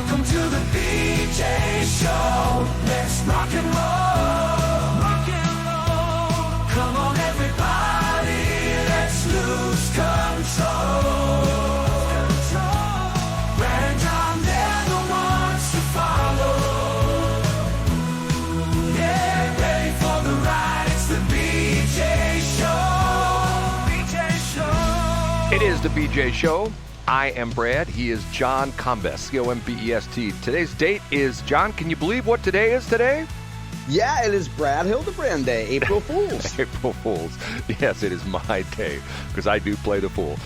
Welcome to the BJ Show. Let's rock and roll. Rock and roll. Come on, everybody. Let's lose control. Brad and John, they're the ones to follow. Yeah, ready for the ride. It's the BJ Show. BJ Show. It is the BJ Show. I am Brad. He is John Combest, C-O-M-B-E-S-T. Today's date is, John, can you believe what today is today? Yeah, it is Brad Hildebrand Day, April Fools. April Fools. Yes, it is my day because I do play the fool.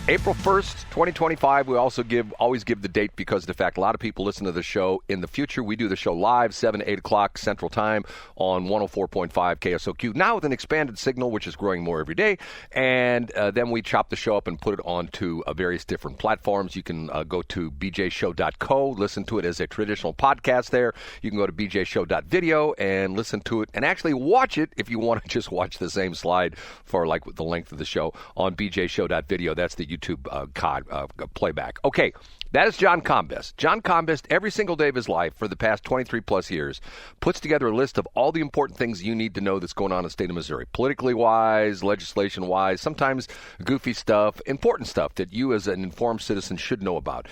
April 1st, 2025, we also always give the date because of the fact a lot of people listen to the show. In the future, we do the show live, 7 to 8 o'clock Central Time on 104.5 KSOQ, now with an expanded signal, which is growing more every day. And then we chop the show up and put it onto various different platforms. You can go to bjshow.co, listen to it as a traditional podcast there. You can go to bjshow.video and listen to it and actually watch it if you want to just watch the same slide for like the length of the show on bjshow.video. That's the YouTube playback. Okay, that is John Combest. John Combest, every single day of his life for the past 23 plus years, puts together a list of all the important things you need to know that's going on in the state of Missouri, politically wise, legislation wise, sometimes goofy stuff, important stuff that you as an informed citizen should know about.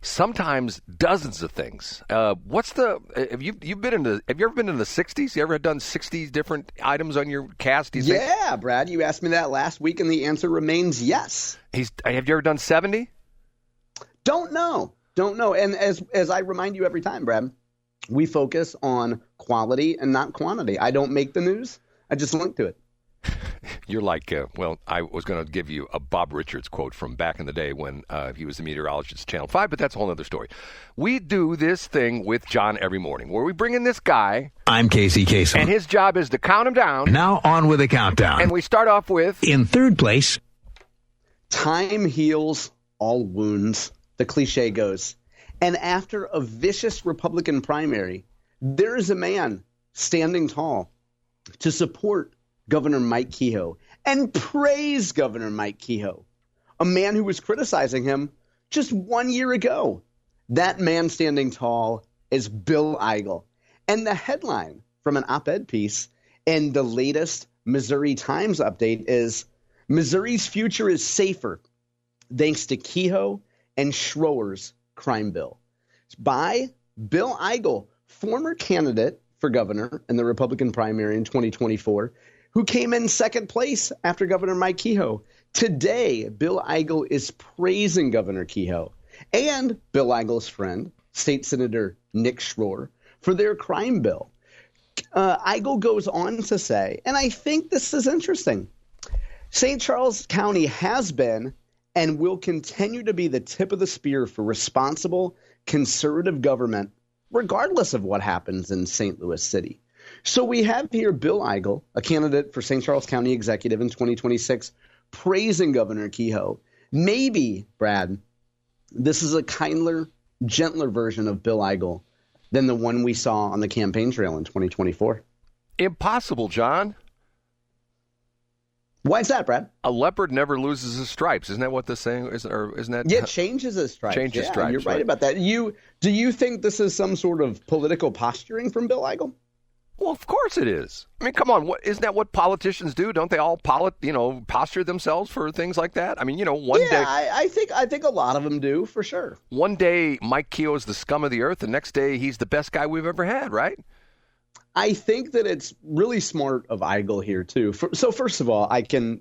Sometimes dozens of things. Have you ever been in the 60s? You ever done 60 different items on your cast? Do you think? Yeah, Brad, you asked me that last week, and the answer remains yes. Have you ever done 70? Don't know. And as I remind you every time, Brad, we focus on quality and not quantity. I don't make the news. I just link to it. You're like, I was going to give you a Bob Richards quote from back in the day when he was the meteorologist at Channel 5, but that's a whole other story. We do this thing with John every morning where we bring in this guy. I'm Casey Kasem. And his job is to count him down. Now on with the countdown. And we start off with... In third place... Time heals all wounds, the cliche goes. And after a vicious Republican primary, there is a man standing tall to support Governor Mike Kehoe and praise Governor Mike Kehoe, a man who was criticizing him just 1 year ago. That man standing tall is Bill Eigel. And the headline from an op-ed piece in the latest Missouri Times update is, Missouri's future is safer thanks to Kehoe and Schroer's crime bill. By Bill Eigel, former candidate for governor in the Republican primary in 2024, who came in second place after Governor Mike Kehoe. Today, Bill Eigel is praising Governor Kehoe and Bill Eigel's friend, State Senator Nick Schroer, for their crime bill. Eigel goes on to say, and I think this is interesting, St. Charles County has been and will continue to be the tip of the spear for responsible conservative government, regardless of what happens in St. Louis City. So we have here Bill Eigel, a candidate for St. Charles County executive in 2026, praising Governor Kehoe. Maybe, Brad, this is a kinder, gentler version of Bill Eigel than the one we saw on the campaign trail in 2024. Impossible, John. Why is that, Brad? A leopard never loses his stripes. Isn't that what the saying is? Or isn't that? Yeah, changes his stripes. Changes stripes. You're right about that. Do you think this is some sort of political posturing from Bill Eigel? Well, of course it is. I mean, come on. Isn't that what politicians do? Don't they all posture themselves for things like that? I mean, one day. Yeah, I think a lot of them do, for sure. One day, Mike Kehoe is the scum of the earth. The next day, he's the best guy we've ever had, right? I think that it's really smart of Eigel here, too. So first of all,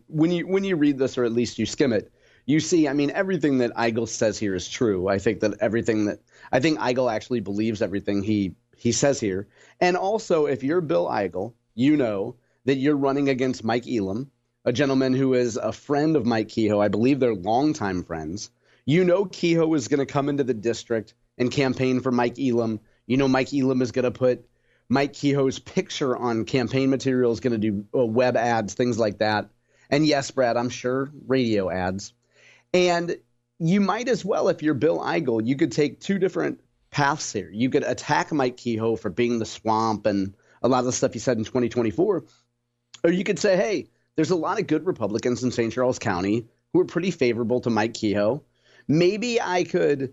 when you read this, or at least you skim it, you see, I mean, everything that Eigel says here is true. I think Eigel actually believes everything he says here. And also, if you're Bill Eigel, you know that you're running against Mike Elam, a gentleman who is a friend of Mike Kehoe. I believe they're longtime friends. You know Kehoe is going to come into the district and campaign for Mike Elam. You know Mike Elam is going to put Mike Kehoe's picture on campaign materials, going to do web ads, things like that. And yes, Brad, I'm sure radio ads. And you might as well, if you're Bill Eigel, you could take two different paths here. You could attack Mike Kehoe for being the swamp and a lot of the stuff he said in 2024. Or you could say, hey, there's a lot of good Republicans in St. Charles County who are pretty favorable to Mike Kehoe. Maybe I could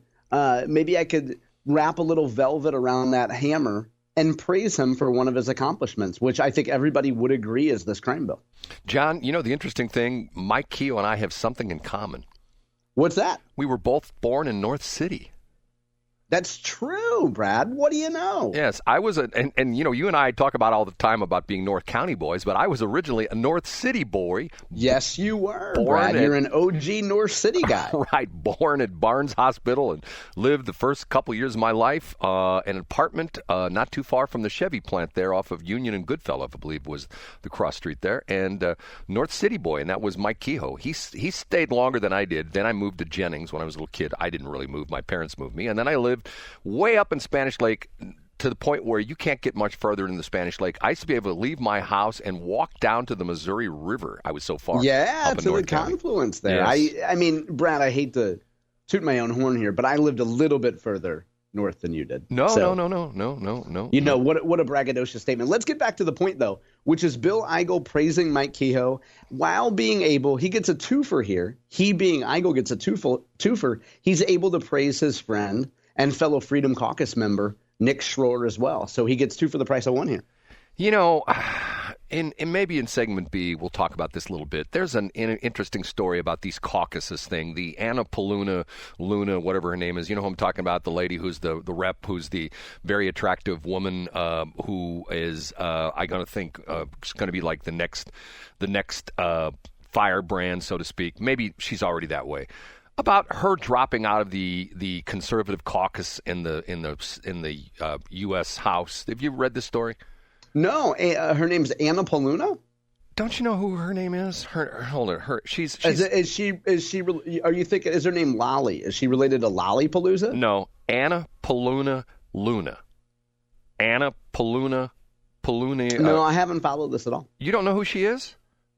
wrap a little velvet around that hammer and praise him for one of his accomplishments, which I think everybody would agree is this crime bill. John, the interesting thing, Mike Kehoe and I have something in common. What's that? We were both born in North City. That's true, Brad. What do you know? Yes, I was and you and I talk about all the time about being North County boys, but I was originally a North City boy. Yes, you were, Brad. You're an OG North City guy. Right, born at Barnes Hospital and lived the first couple years of my life in an apartment not too far from the Chevy plant there off of Union and Goodfellow, I believe was the cross street there, and North City boy, and that was Mike Kehoe. He stayed longer than I did. Then I moved to Jennings when I was a little kid. I didn't really move. My parents moved me, and then I lived way up in Spanish Lake to the point where you can't get much further in the Spanish Lake. I used to be able to leave my house and walk down to the Missouri River. I was so far. Yeah, to North the County. confluence there. Yes. I mean, Brad, I hate to toot my own horn here, but I lived a little bit further north than you did. No. You know, what a braggadocious statement. Let's get back to the point, though, which is Bill Eigel praising Mike Kehoe while being able, he gets a twofer here. He being Eigel gets a twofer. He's able to praise his friend and fellow Freedom Caucus member Nick Schroer as well. So he gets two for the price of one here. In maybe in segment B, we'll talk about this a little bit. There's an interesting story about these caucuses thing. The Anna Luna, whatever her name is. You know who I'm talking about? The lady who's the rep, who's the very attractive woman who is, I'm going to think, going to be like the next firebrand, so to speak. Maybe she's already that way. About her dropping out of the conservative caucus in the U.S. House. Have you read this story? No, her name's Anna Paluna. Don't you know who her name is? Hold on. She's is she? Are you thinking? Is her name Lolly? Is she related to Lollapalooza? No, Anna Paluna Luna. Anna Paluna. No, I haven't followed this at all. You don't know who she is?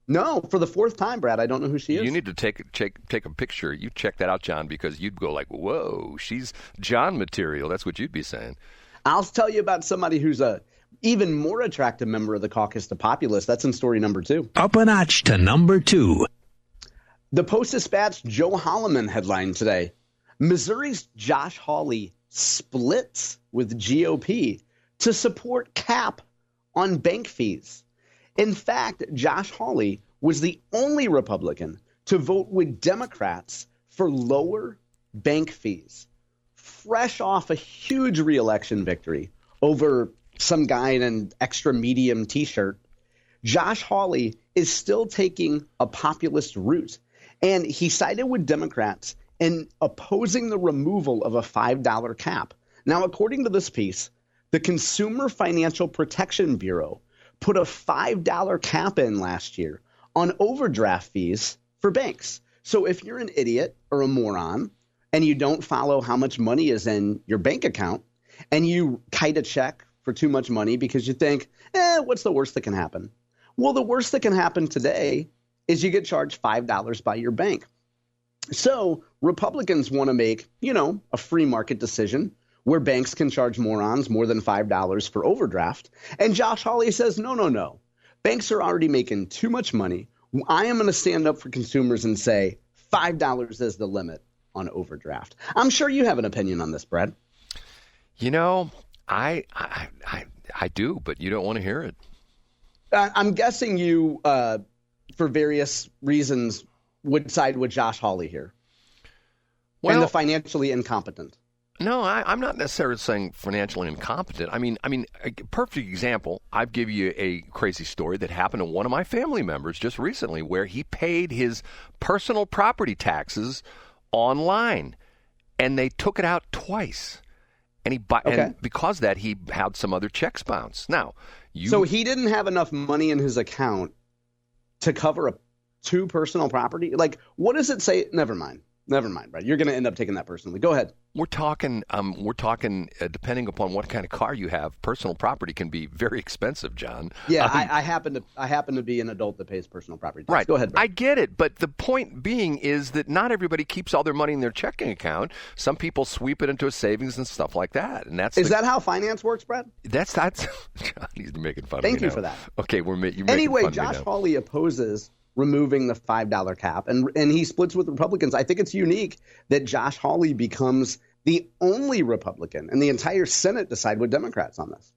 No, for the fourth time, Brad. I don't know who she is. You need to take a picture. You check that out, John, because you'd go like, "Whoa, she's John material." That's what you'd be saying. I'll tell you about somebody who's a even more attractive member of the caucus to populists. That's in story number 2. Up a notch to number 2. The Post-Dispatch Joe Holliman headline today. Missouri's Josh Hawley splits with GOP to support cap on bank fees. In fact, Josh Hawley was the only Republican to vote with Democrats for lower bank fees, fresh off a huge reelection victory over some guy in an extra medium T-shirt. Josh Hawley is still taking a populist route, and he sided with Democrats in opposing the removal of a $5 cap. Now, according to this piece, the Consumer Financial Protection Bureau put a $5 cap in last year on overdraft fees for banks. So if you're an idiot or a moron and you don't follow how much money is in your bank account and you kite a check for too much money because you think, what's the worst that can happen? Well, the worst that can happen today is you get charged $5 by your bank. So Republicans want to make, a free market decision where banks can charge morons more than $5 for overdraft. And Josh Hawley says, no. Banks are already making too much money. I am going to stand up for consumers and say $5 is the limit on overdraft. I'm sure you have an opinion on this, Brad. I do, but you don't want to hear it. I'm guessing you, for various reasons, would side with Josh Hawley here. Well, and the financially incompetent. No, I'm not necessarily saying financially incompetent. I mean, a perfect example, I'll give you a crazy story that happened to one of my family members just recently where he paid his personal property taxes online, and they took it out twice. And and because of that, he had some other checks bounce. Now, so he didn't have enough money in his account to cover two personal property? Like, what does it say? Never mind, right? You're going to end up taking that personally. Go ahead. We're talking. Depending upon what kind of car you have, personal property can be very expensive, John. Yeah, I happen to be an adult that pays personal property tax. Right. Go ahead, Brad. I get it, but the point being is that not everybody keeps all their money in their checking account. Some people sweep it into a savings and stuff like that, and is that how finance works, Brad? That's John, he's making fun of me. Thank you now. for that. Okay, you're making anyway, fun Josh of me now. Hawley opposes removing the $5 cap, and he splits with Republicans. I think it's unique that Josh Hawley becomes the only Republican in the entire Senate to side with Democrats on this.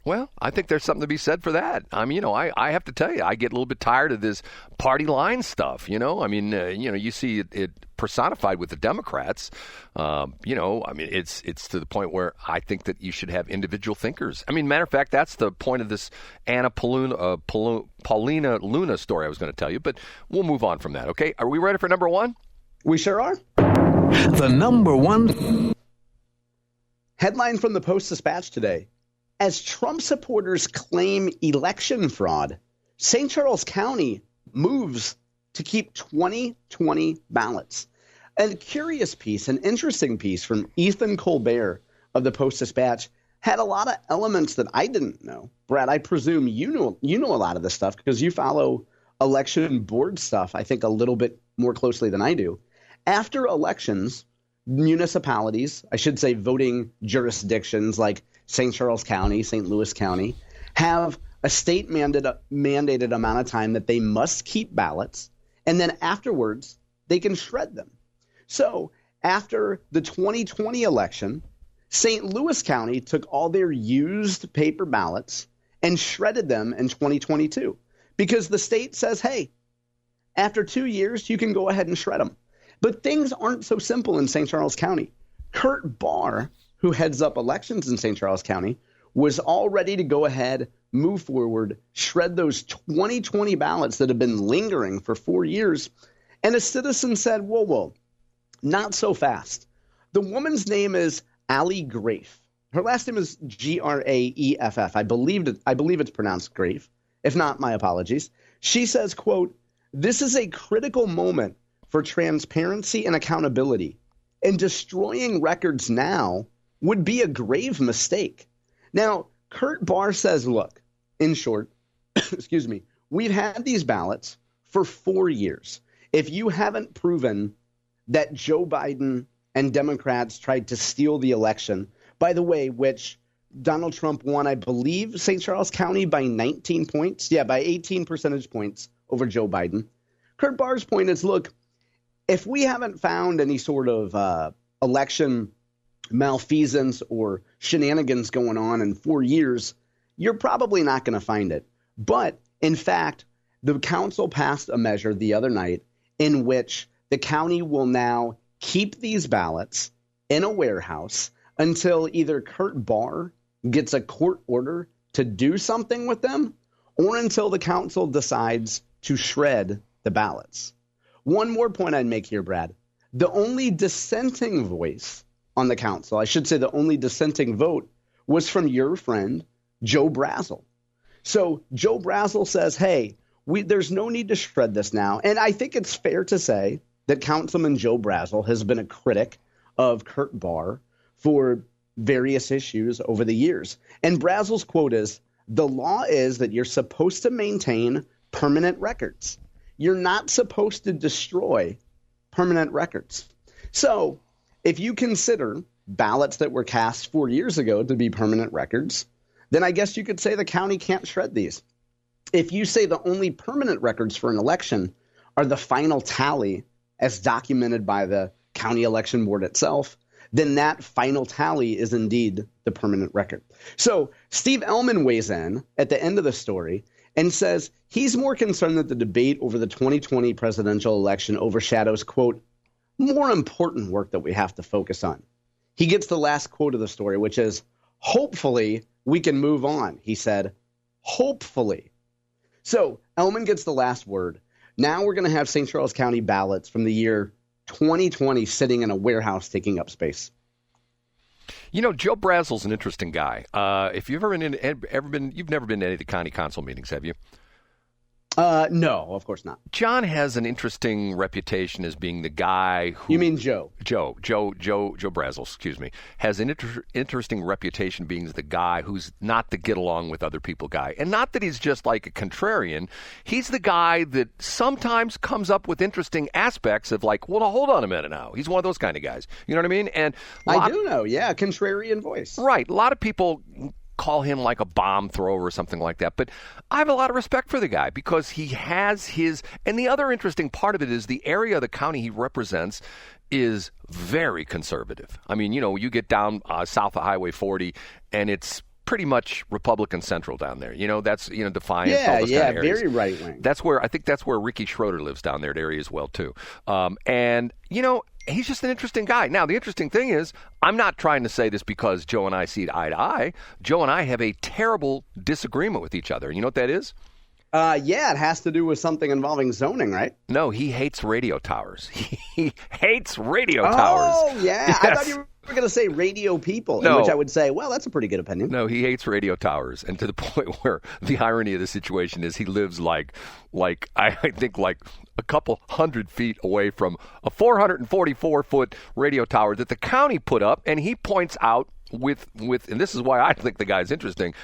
Well, I think there's something to be said for that. I mean, I have to tell you, I get a little bit tired of this party line stuff. I mean, you see it personified with the Democrats. I mean, it's to the point where I think that you should have individual thinkers. I mean, matter of fact, that's the point of this Paulina Luna story I was going to tell you. But we'll move on from that. Okay, are we ready for number one? We sure are. The number one Headline from the Post-Dispatch today. As Trump supporters claim election fraud, St. Charles County moves to keep 2020 ballots. A curious piece, an interesting piece from Ethan Colbert of the Post-Dispatch had a lot of elements that I didn't know. Brad, I presume you know a lot of this stuff because you follow election board stuff, I think, a little bit more closely than I do. After elections, municipalities, I should say voting jurisdictions like St. Charles County, St. Louis County, have a state mandated amount of time that they must keep ballots, and then afterwards they can shred them. So after the 2020 election, St. Louis County took all their used paper ballots and shredded them in 2022 because the state says, hey, after 2 years, you can go ahead and shred them. But things aren't so simple in St. Charles County. Kurt Barr, who heads up elections in St. Charles County, was all ready to go ahead, move forward, shred those 2020 ballots that have been lingering for 4 years. And a citizen said, whoa, not so fast. The woman's name is Allie Grafe. Her last name is Graeff. I believe it's pronounced Grafe. If not, my apologies. She says, quote, "This is a critical moment for transparency and accountability. And destroying records now would be a grave mistake." Now, Kurt Barr says, look, in short, excuse me, we've had these ballots for 4 years. If you haven't proven that Joe Biden and Democrats tried to steal the election, by the way, which Donald Trump won, I believe, St. Charles County by 19 points. Yeah, by 18 percentage points over Joe Biden. Kurt Barr's point is, look, if we haven't found any sort of election malfeasance or shenanigans going on in 4 years, you're probably not going to find it. But in fact, the council passed a measure the other night in which the county will now keep these ballots in a warehouse until either Kurt Barr gets a court order to do something with them or until the council decides to shred the ballots. One more point I'd make here, Brad. The only dissenting voice on the council, I should say the only dissenting vote, was from your friend, Joe Brazel. So Joe Brazel says, hey, there's no need to shred this now. And I think it's fair to say that Councilman Joe Brazel has been a critic of Kurt Barr for various issues over the years. And Brazel's quote is, "The law is that you're supposed to maintain permanent records. You're not supposed to destroy permanent records." So if you consider ballots that were cast 4 years ago to be permanent records, then I guess you could say the county can't shred these. If you say the only permanent records for an election are the final tally as documented by the county election board itself, then that final tally is indeed the permanent record. So Steve Ellman weighs in at the end of the story and says he's more concerned that the debate over the 2020 presidential election overshadows, quote, more important work that we have to focus on. He gets the last quote of the story, which is, hopefully we can move on. He said, hopefully. So Ellman gets the last word. Now we're going to have St. Charles County ballots from the year 2020 sitting in a warehouse taking up space. You know, Joe Brazel's an interesting guy. If you've you've never been to any of the county council meetings, have you? No, of course not. John has an interesting reputation as being the guy who... You mean Joe? Joe Brazel, excuse me, has an interesting reputation being the guy who's not the get along with other people guy. And not that he's just like a contrarian. He's the guy that sometimes comes up with interesting aspects of like, well, hold on a minute now. He's one of those kind of guys. You know what I mean? And I do know, yeah, contrarian voice. Right. A lot of people call him like a bomb thrower or something like that. But I have a lot of respect for the guy because he has his, and the other interesting part of it is the area of the county he represents is very conservative. I mean, you get down south of Highway 40, and it's pretty much Republican central down there. That's Defiance. all those kind of areas. Very right wing. I think that's where Ricky Schroeder lives down there, that area as well too. And he's just an interesting guy. Now, the interesting thing is, I'm not trying to say this because Joe and I see eye to eye. Joe and I have a terrible disagreement with each other. You know what that is? Yeah, it has to do with something involving zoning, right? No, he hates radio towers. He hates radio towers. Oh, yeah. Yes. I thought you were going to say radio people, No. in which I would say, well, that's a pretty good opinion. No, he hates radio towers, and to the point where the irony of the situation is he lives like I think like a couple 100 feet away from a 444-foot radio tower that the county put up, and he points out with and this is why I think the guy's interesting.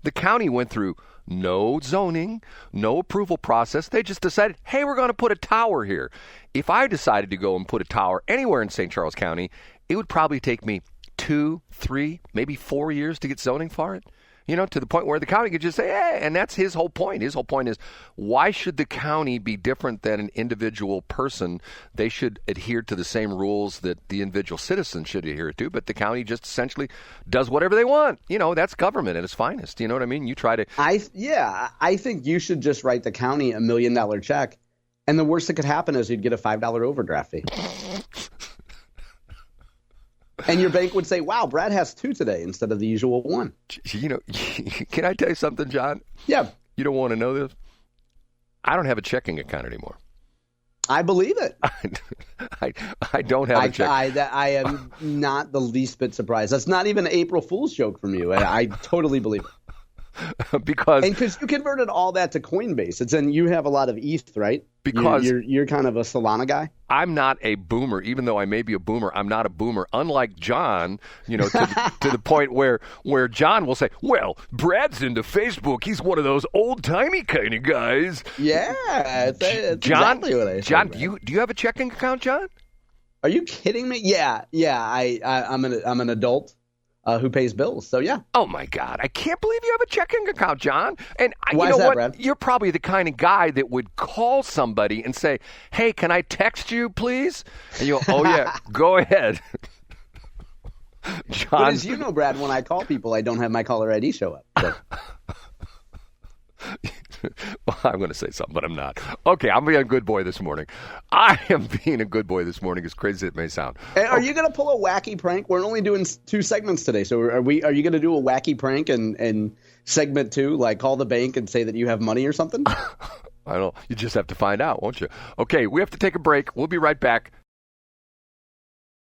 The county went through no zoning, no approval process. They just decided, hey, we're going to put a tower here. If I decided to go and put a tower anywhere in St. Charles County, it would probably take me 2, 3, maybe 4 years to get zoning for it. To the point where the county could just say, hey, and that's his whole point. His whole point is, why should the county be different than an individual person? They should adhere to the same rules that the individual citizen should adhere to, but the county just essentially does whatever they want. That's government at its finest. You know what I mean? You try to... I think you should just write the county $1 million check, and the worst that could happen is you'd get a $5 overdraft fee. And your bank would say, wow, Brad has 2 today instead of the usual 1. Can I tell you something, John? Yeah. You don't want to know this? I don't have a checking account anymore. I believe it. I don't have a checking. I am not the least bit surprised. That's not even an April Fool's joke from you. I totally believe it. Because you converted all that to Coinbase. You have a lot of ETH, right? Because you're kind of a Solana guy. I'm not a boomer, even though I may be a boomer. I'm not a boomer. Unlike John, to the point where John will say, "Well, Brad's into Facebook. He's one of those old timey kind of guys." Yeah, it's John. exactly what I said. John, do you have a checking account, John? Are you kidding me? Yeah. I'm an adult. Who pays bills. So, yeah. Oh, my God. I can't believe you have a checking account, John. And Why you know is that, what? Brad? You're probably the kind of guy that would call somebody and say, hey, can I text you, please? And you'll, oh, yeah, go ahead. John. But as you know, Brad, when I call people, I don't have my caller ID show up. So. Well, I'm going to say something, but I'm not. Okay, I'm being a good boy this morning. I am being a good boy this morning, as crazy as it may sound. And are you going to pull a wacky prank? We're only doing 2 segments today, so are you going to do a wacky prank in segment 2, like call the bank and say that you have money or something? I don't. You just have to find out, won't you? Okay, we have to take a break. We'll be right back.